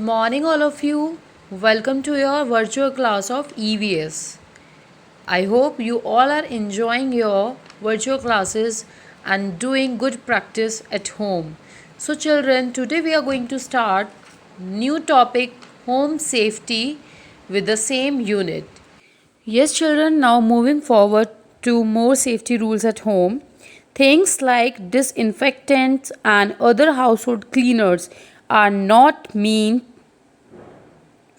morning, all of you. Welcome to your virtual class of EVS. I hope you all are enjoying your virtual classes and doing good practice at home. So, children, today we are going to start new topic home safety with the same unit. Yes, children, now moving forward to more safety rules at home. Things like disinfectants and other household cleaners are not meant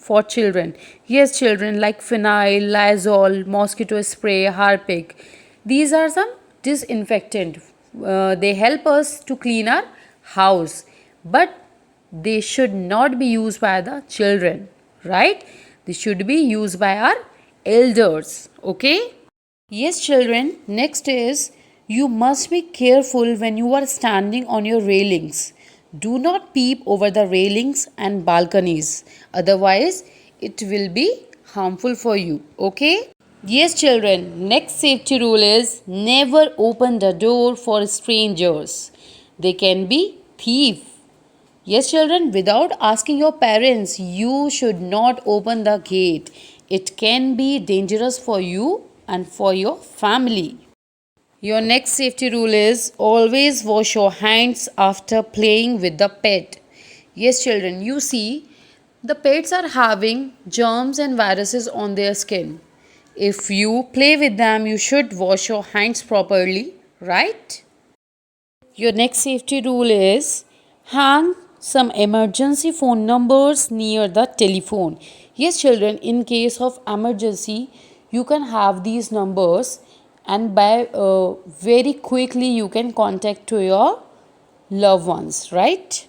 for children. Yes, children like phenyl, Lysol, mosquito spray, Harpic. These are some disinfectant. They help us to clean our house, but they should not be used by the children, right? They should be used by our elders. Okay? Yes, children. Next is you must be careful when you are standing on your railings. Do not peep over the railings and balconies. Otherwise, it will be harmful for you. Okay? Yes, children. Next safety rule is never open the door for strangers. They can be thief. Yes, children, without asking your parents, you should not open the gate. It can be dangerous for you and for your family. Your next safety rule is always wash your hands after playing with the pet. Yes, children, you see, the pets are having germs and viruses on their skin. If you play with them, you should wash your hands properly, right? Your next safety rule is hang some emergency phone numbers near the telephone. Yes, children, in case of emergency, you can have these numbers and by very quickly you can contact to your loved ones, right?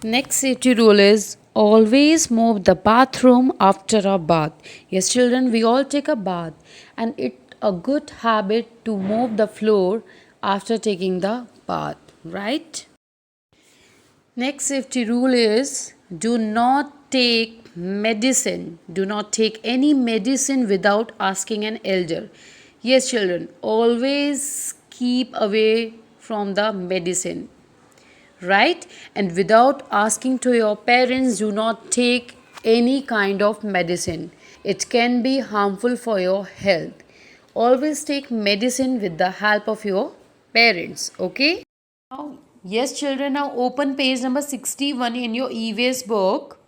Next safety rule is always move the bathroom after a bath. Yes, children, we all take a bath and it's a good habit to move the floor after taking the bath, right? Next safety rule is do not take medicine. Do not take any medicine without asking an elder. Yes, children, always keep away from the medicine, right? And without asking to your parents, do not take any kind of medicine. It can be harmful for your health. Always take medicine with the help of your parents, okay? Now, yes, children, now open page number 61 in your EVS book.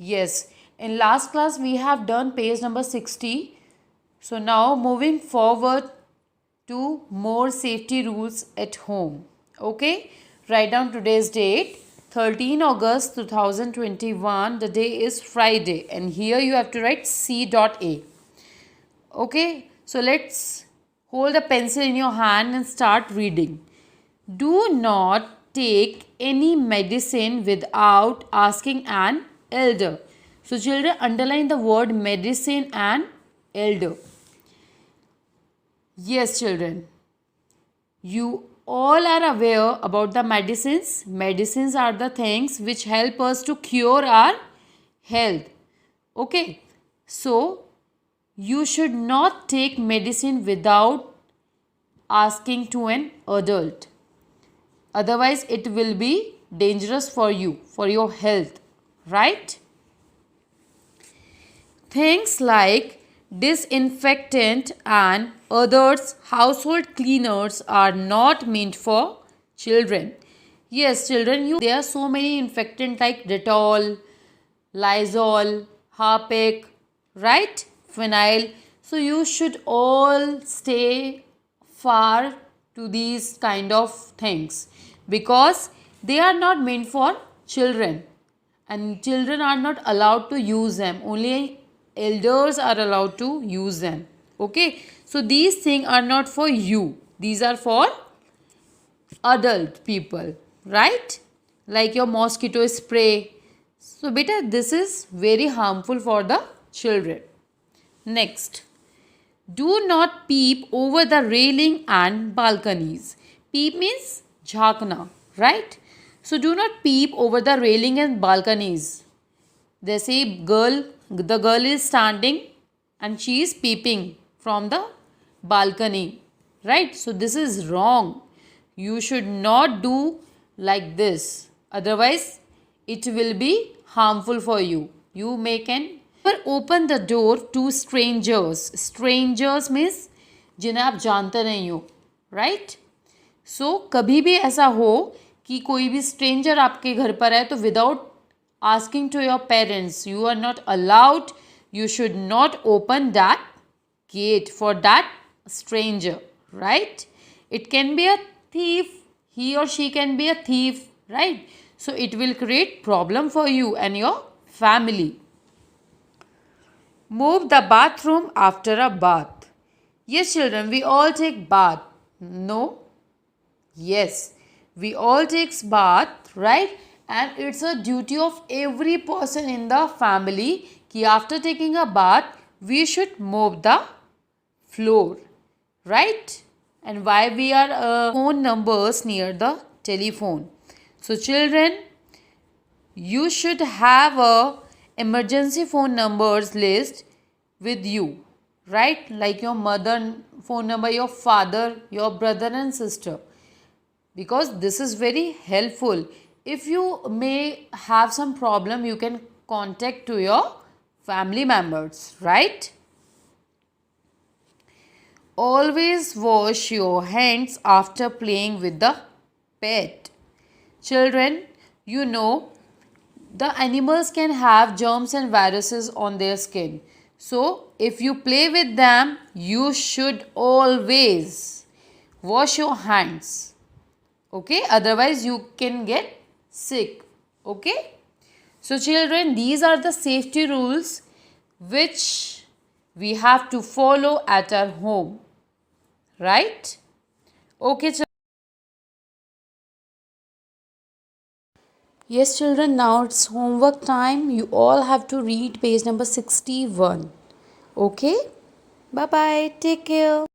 Yes, in last class we have done page number 60. So now moving forward to more safety rules at home. Okay, write down today's date 13 August 2021. The day is Friday, and here you have to write C.A. Okay, so let's hold a pencil in your hand and start reading. Do not take any medicine without asking an elder. So, children, underline the word medicine and elder. Yes, children, you all are aware about the medicines. Medicines are the things which help us to cure our health. Okay, so you should not take medicine without asking to an adult. Otherwise, it will be dangerous for you, for your health, right? Things like disinfectant and others household cleaners are not meant for children. Yes, children, there are so many infectant like Dettol, Lysol, Harpic, right? Phenyl. So you should all stay far to these kind of things because they are not meant for children and children are not allowed to use them. Only elders are allowed to use them. Okay, so these things are not for you, these are for adult people, right? Like your mosquito spray. So beta, this is very harmful for the children. Next, do not peep over the railing and balconies. Peep means jhakna, right? So do not peep over the railing and balconies. They say the girl is standing and she is peeping from the balcony, right? So this is wrong. You should not do like this. Otherwise, it will be harmful for you. You may can never open the door to strangers. Strangers means जिन्हें आप जानते नहीं हो, right? सो कभी भी ऐसा हो कि कोई भी स्ट्रेंजर आपके घर पर है तो without asking to your parents you are not allowed, you should not open that gate for that stranger, right? It can be a thief, he or she can be a thief, right? So it will create problem for you and your family. Move the bathroom after a bath. Yes children, we all take bath. No? Yes, we all takes bath, right? And it's a duty of every person in the family कि after taking a bath we should mop the floor, right? And why we are phone numbers near the telephone. So children, you should have a emergency phone numbers list with you, right? Like your mother phone number, your father, your brother and sister, because this is very helpful. If you may have some problem, you can contact to your family members, right? Always wash your hands after playing with the pet. Children, you know the animals can have germs and viruses on their skin. So if you play with them, you should always wash your hands. Okay? Otherwise you can get sick. Okay? So children, these are the safety rules which we have to follow at our home, right? Okay. Yes children, now it's homework time. You all have to read page number 61. Okay? Bye bye. Take care.